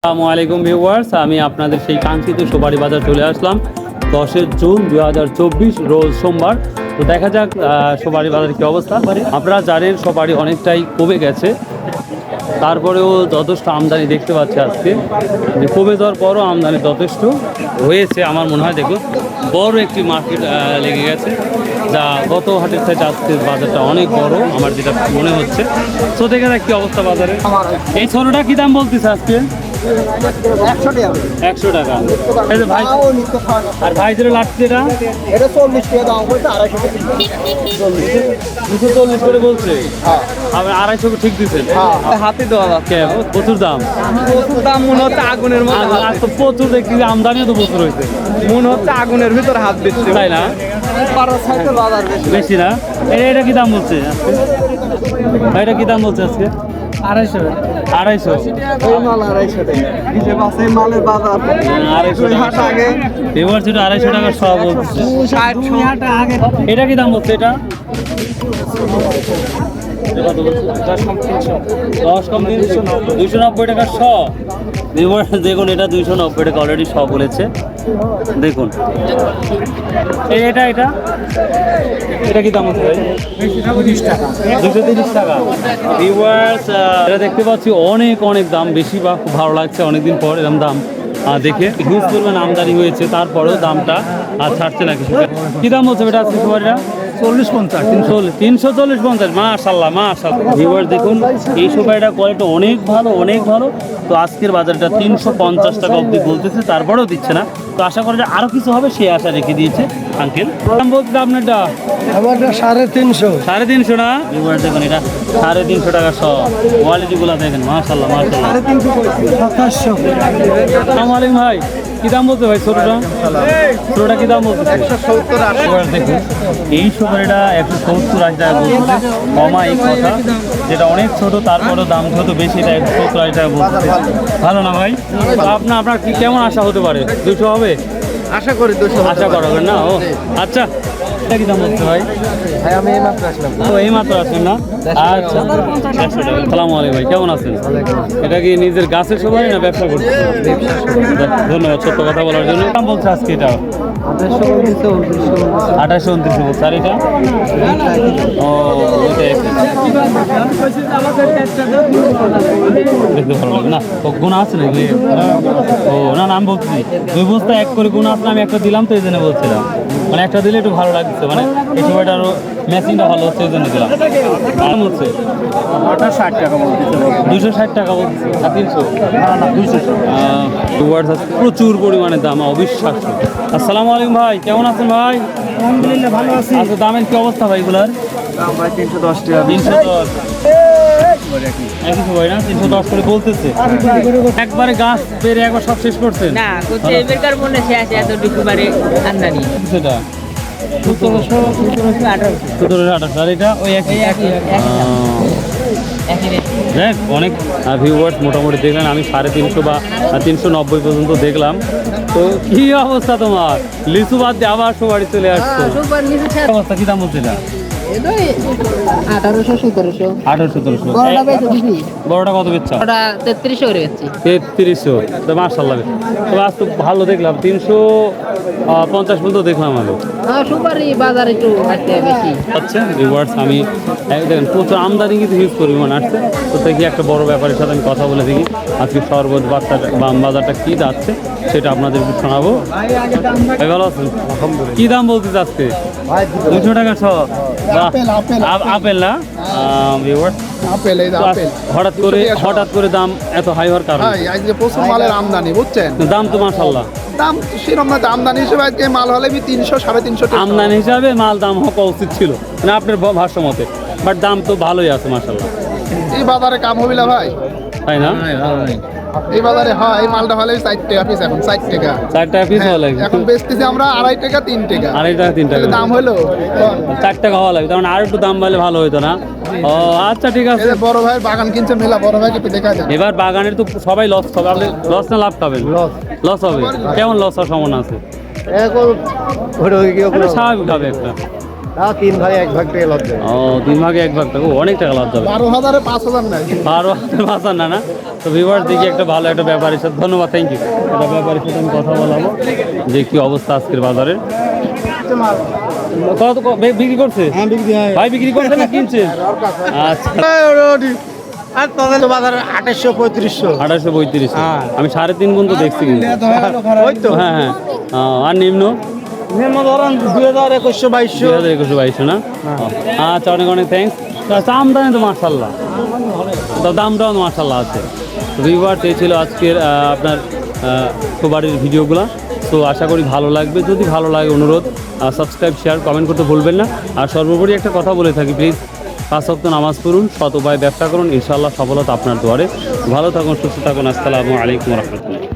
আসসালামু আলাইকুম ভিউয়ার্স, আমি আপনাদের সেই কাঙ্ক্ষিত সুপারি বাজার চলে আসলাম 10 জুন 2024 রোজ সোমবার। তো দেখা যাক সুপারি বাজার কী অবস্থা। আপনারা জানেন সুপারি অনেকটাই কমে গেছে, তারপরেও যথেষ্ট আমদানি দেখতে পাচ্ছি আজকে। কমে যাওয়ার পরও আমদানি যথেষ্ট হয়েছে আমার মনে হয়। দেখুন বড় একটি মার্কেট লেগে গেছে, যা গত হাটের থেকে আজকে বাজারটা অনেক বড় আমার যেটা মনে হচ্ছে। তো দেখে যাক কী অবস্থা বাজারে। এই ছোটোটা কী দাম বলতেছে আজকে? 100 টাকা। এই যে ভাই, আর ভাই যেটা লাগছে এটা 40 টাকা দাম বলতে 240 করে বলছে। আপনি 250 ঠিক দিচ্ছেন? হাতে দেওয়া যাচ্ছে। প্রচুর দাম, প্রচুর দাম মনে হচ্ছে আগুনের মধ্যে। আজ তো প্রচুর দেখছি, আমদানিও তো প্রচুর হয়েছে, মনে হচ্ছে আগুনের ভিতরে হাত দিচ্ছে, তাই না? বাজার বেশি না? এটা কি দাম বলছে আজকে? এটা কি দাম বলছে আজকে? 250 250 এই মাল 250 টাকা হিসেব আছে মালের বাজার 250 টাকা আগে এবার সেটা 250 টাকা সব বলছে। 60 টাকা আগে এটা কি দাম বলছে? এটা 10 কম 290 টাকা শ। এবার দেখুন এটা 290 টাকা অলরেডি শ বলেছে। দেখুন এটা এটা এটা কি দাম হচ্ছে ভাই? 230 টাকা। ভিউয়ার্স, এটা দেখতে পাচ্ছি অনেক অনেক দাম বেশি, বা খুব ভালো লাগছে অনেকদিন পর এরকম দাম দেখে। হিউজ পরিমাণ আমদানি হয়েছে, তারপরেও দামটা আর ছাড়ছে না কিছু। কি দাম বলছে এটা আজকে সুপারিটা? 40-50 340-50। মাশাআল্লাহ মাশাআল্লাহ। ভিউয়ার্স দেখুন এই সুপারিটা কোয়ালিটি অনেক ভালো, অনেক ভালো। তো আজকের বাজারটা 350 টাকা অবধি বলতেছে, তারপরেও দিচ্ছে না। তো আশা করি যে আরও কিছু হবে, সেই আশা রেখে দিয়েছে আঙ্কেল। দাম বলতে আপনারটা আমারটা 350 350 না? ভিউয়ার্স দেখুন এটা 350 টাকা সব। কোয়ালিটিগুলো দেখেন মাশাআল্লাহ মাশাআল্লাহ। 350 আসসালামু আলাইকুম ভাই, কি দাম বলতে ভাই ছোটটা? ছোটটা কি দাম বলতে? 170-80 দেখুন এই সুপারিটা 170-80 টাকা বলছে। কমা এই কথা, যেটা অনেক ছোট তারপরেও দাম যেহেতু বেশি, এটা 170-80 টাকা বলছে। ভালো না ভাই? আপনার কি কেমন আশা হতে পারে? 200 হবে আশা করি 200 আশা করাবেন না? ও আচ্ছা, এটা কি দাম বলছে ভাই? ভাই আমি এইমাত্র আসলাম। ও এই মাত্র আসেন না? আচ্ছা 100 টাকা। সালামু আলাইকুম ভাই, কেমন আছেন? এটা কি নিজের গাছের সুপারি না ব্যবসা করছেন? ধন্যবাদ সত্য কথা বলার জন্য। দাম বলছে আজকে এটা 28-29 বলছে। আর এটা ও দেখতে ভালো লাগে না? গুণা আছে নাকি? ও না, নাম বলছি 2 বস্তা এক করে গুণা আছে, আমি একটা দিলাম তো এই জন্য বলছিলাম। মানে একটা দিলে একটু ভালো লাগছে, মানে এই সময়টা আরো মেশিনটা ভালো হচ্ছে এই জন্য দিলাম। দাম হচ্ছে 60 টাকা বলতেছে। 260 টাকা বলছে না 300? না 200। প্রচুর পরিমাণে দাম, অবিশ্বাস্য। আসসালামু আলাইকুম ভাই, কেমন আছেন ভাই? আলহামদুলিল্লাহ ভালো আছি। আচ্ছা দামের কি অবস্থা ভাই এগুলার? দাম ভাই 310 টাকা। 310 একই সবাই না? 310 করে বলতেছে। একবারে গাছ বেড়ে একবার সব শেষ করছেন না করছে এবারকার মনে শেষ এতটুকু বারে আমদানি সেটা 17-18। আর এটা ওই একই দেখ অনেক ভিউয়ার্স মোটামুটি দেখলেন। আমি 350 বা 390 পর্যন্ত দেখলাম। তো কি অবস্থা তোমার? লিচু বাদ দিয়ে আবার সবারই চলে আসছো। অবস্থা কি দাম বলছে এটা? 1800-1700। বড়টা কত বেচছো? 3300 করে বেচছি। 3300। তো মাশাআল্লাহ, তো আজ তো ভালো দেখলাম 350 পর্যন্ত দেখলাম আমি। সুপারি বাজার একটু আসছে বেশি। আচ্ছা ভিউয়ার্স, আমি দেখেন প্রচুর আমদানি কিন্তু হিউজ পরিমাণ আসছে। তো দেখি একটা বড় ব্যাপারের সাথে আমি কথা বলে দেখি আজকে সর্বত বাজারটা কী যাচ্ছে সেটা আপনাদের শোনাবো। ভাই ভালো আছেন? কি দাম বলতে আজকে? 200 টাকা ছ। আপেল না ভিউয়ার্স? হঠাৎ করে দাম এত হাই হওয়ার কারণ? আজকে প্রচুর মালের আমদানি বুঝছেন। দাম তো মাশাআল্লাহ দাম সেরকম না, আমদানি হিসেবে আজকে মাল হলে 300-350 টাকা। আমদানি হিসাবে মাল দাম হওয়া উচিত ছিল না আপনার ভাষ্য মতে, বাট দাম তো ভালোই আছে মাশাআল্লাহ। এই বাজারে কাম হবে না ভাই, তাই না? এই বাজারে হয় এই মালটা হলে 4 টাকা পিস, এখন 4 টাকা 4 টাকা পিস হওয়া লাগবে। এখন বেচতেছি আমরা 2.5 টাকা 3 টাকা। 2.5 টাকা 3 টাকা দাম হলো 4 টাকা হওয়া লাগবে, তার মানে আর একটু দাম বাড়লে ভালো হতো না? ও আচ্ছা ঠিক আছে। বড় ভাই বাগান কিনছে মেলা, বড় ভাইকে একটু দেখা যায়। এবার বাগানের তো সবাই লস হবে। আপনি লস না লাভ খাবেন? লস হবে। কেমন লস হওয়ার সম্ভাবনা আছে? এখন স্বাভাবিক হবে একটা তাও 3 ভাগে 1 ভাগ টাকা লস যাবে। ও 3 ভাগে 1 ভাগ টাকা, অনেক টাকা লাভ যাবে। 12,000-এ 5,000 নাই। 12,000 না না। তো ভিউয়ার্স দেখি একটা ভালো একটা ব্যাপারীর সাথে, ধন্যবাদ, থ্যাংক ইউ। একটা ব্যাপারীর সাথে আমি কথা বলাবো যে কি অবস্থা আজকের বাজারে। কত বিক্রি করছে? ভাই বিক্রি করছে না কিনছে? আচ্ছা, আর তাদের বাজার 2800-3500। 2835। হ্যাঁ। আমি 3.5 গুণ তো দেখছি কিন্তু। ওই তো হ্যাঁ হ্যাঁ। আর নিম্ন নিম্ন ধরেন 2000-2100-2200। 2021-2200 না? আচ্ছা, অনেক অনেক থ্যাংকস। আচ্ছা, আমদানি তো মাশাআল্লাহ, তো দামটাও মাশাআল্লাহ আছে। ভিউয়ার্স, এই ছিল আজকের আপনার সবারই ভিডিওগুলো। তো আশা করি ভালো লাগবে। যদি ভালো লাগে অনুরোধ সাবস্ক্রাইব, শেয়ার, কমেন্ট করতে ভুলবেন না। আর সর্বোপরি একটা কথা বলে থাকি, প্লিজ 5 ওয়াক্ত নামাজ পড়ুন, সৎ উপায়ে ব্যবসা করুন, ইনশাআল্লাহ সফলতা আপনার দুয়ারে। ভালো থাকুন, সুস্থ থাকুন। আসসালামু আলাইকুম রহমতুল্লাহ।